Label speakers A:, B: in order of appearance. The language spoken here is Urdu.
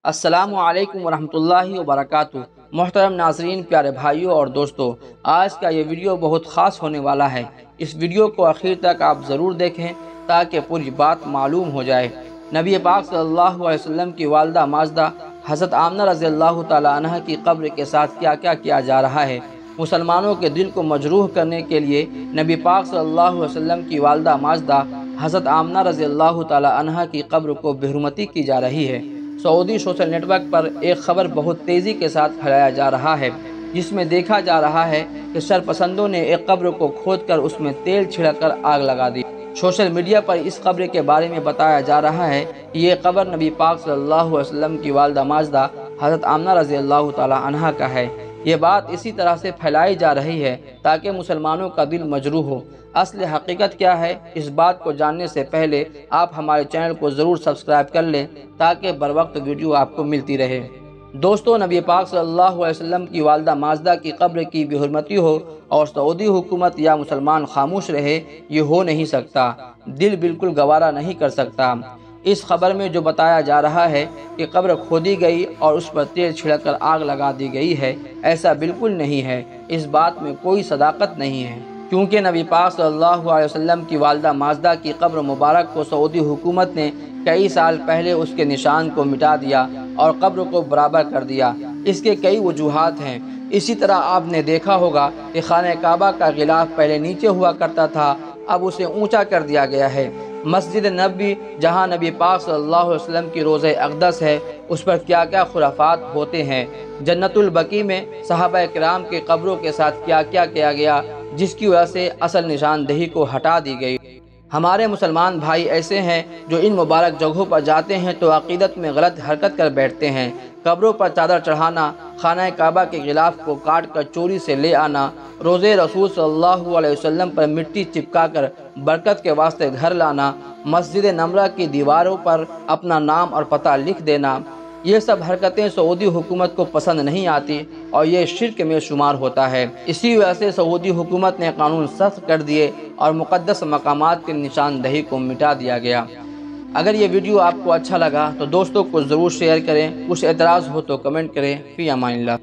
A: السلام علیکم ورحمۃ اللہ وبرکاتہ۔ محترم ناظرین، پیارے بھائیوں اور دوستوں، آج کا یہ ویڈیو بہت خاص ہونے والا ہے۔ اس ویڈیو کو آخر تک آپ ضرور دیکھیں تاکہ پوری بات معلوم ہو جائے۔ نبی پاک صلی اللہ علیہ وسلم کی والدہ ماجدہ حضرت آمنہ رضی اللہ تعالی عنہ کی قبر کے ساتھ کیا کیا جا رہا ہے۔ مسلمانوں کے دل کو مجروح کرنے کے لیے نبی پاک صلی اللہ علیہ وسلم کی والدہ ماجدہ حضرت آمنہ رضی اللہ تعالی عنہ کی قبر کو بے حرمتی کی جا رہی ہے۔ سعودی سوشل نیٹ ورک پر ایک خبر بہت تیزی کے ساتھ پھیلایا جا رہا ہے، جس میں دیکھا جا رہا ہے کہ شرپسندوں نے ایک قبر کو کھود کر اس میں تیل چھڑک کر آگ لگا دی۔ سوشل میڈیا پر اس قبر کے بارے میں بتایا جا رہا ہے کہ یہ قبر نبی پاک صلی اللہ علیہ وسلم کی والدہ ماجدہ حضرت آمنہ رضی اللہ تعالی عنہا کا ہے۔ یہ بات اسی طرح سے پھیلائی جا رہی ہے تاکہ مسلمانوں کا دل مجروح ہو۔ اصل حقیقت کیا ہے، اس بات کو جاننے سے پہلے آپ ہمارے چینل کو ضرور سبسکرائب کر لیں تاکہ بروقت ویڈیو آپ کو ملتی رہے۔ دوستو، نبی پاک صلی اللہ علیہ وسلم کی والدہ ماجدہ کی قبر کی بے حرمتی ہو اور سعودی حکومت یا مسلمان خاموش رہے، یہ ہو نہیں سکتا۔ دل بالکل گوارا نہیں کر سکتا۔ اس خبر میں جو بتایا جا رہا ہے کہ قبر کھودی گئی اور اس پر تیل چھڑک کر آگ لگا دی گئی ہے، ایسا بالکل نہیں ہے۔ اس بات میں کوئی صداقت نہیں ہے، کیونکہ نبی پاک صلی اللہ علیہ وسلم کی والدہ ماجدہ کی قبر مبارک کو سعودی حکومت نے کئی سال پہلے اس کے نشان کو مٹا دیا اور قبر کو برابر کر دیا۔ اس کے کئی وجوہات ہیں۔ اسی طرح آپ نے دیکھا ہوگا کہ خانہ کعبہ کا غلاف پہلے نیچے ہوا کرتا تھا، اب اسے اونچا کر دیا گیا ہے۔ مسجد نبوی، جہاں نبی پاک صلی اللہ علیہ وسلم کی روضہ اقدس ہے، اس پر کیا خرافات ہوتے ہیں۔ جنت البقیع میں صحابہ کرام کے قبروں کے ساتھ کیا گیا، جس کی وجہ سے اصل نشاندہی کو ہٹا دی گئی۔ ہمارے مسلمان بھائی ایسے ہیں جو ان مبارک جگہوں پر جاتے ہیں تو عقیدت میں غلط حرکت کر بیٹھتے ہیں۔ قبروں پر چادر چڑھانا، خانہ کعبہ کے غلاف کو کاٹ کر چوری سے لے آنا، روضہ رسول صلی اللہ علیہ وسلم پر مٹی چپکا کر برکت کے واسطے گھر لانا، مسجد نمرہ کی دیواروں پر اپنا نام اور پتہ لکھ دینا، یہ سب حرکتیں سعودی حکومت کو پسند نہیں آتی اور یہ شرک میں شمار ہوتا ہے۔ اسی وجہ سے سعودی حکومت نے قانون سخت کر دیے اور مقدس مقامات کی نشاندہی کو مٹا دیا گیا۔ اگر یہ ویڈیو آپ کو اچھا لگا تو دوستوں کو ضرور شیئر کریں، کچھ اعتراض ہو تو کمنٹ کریں۔ فی امان اللہ۔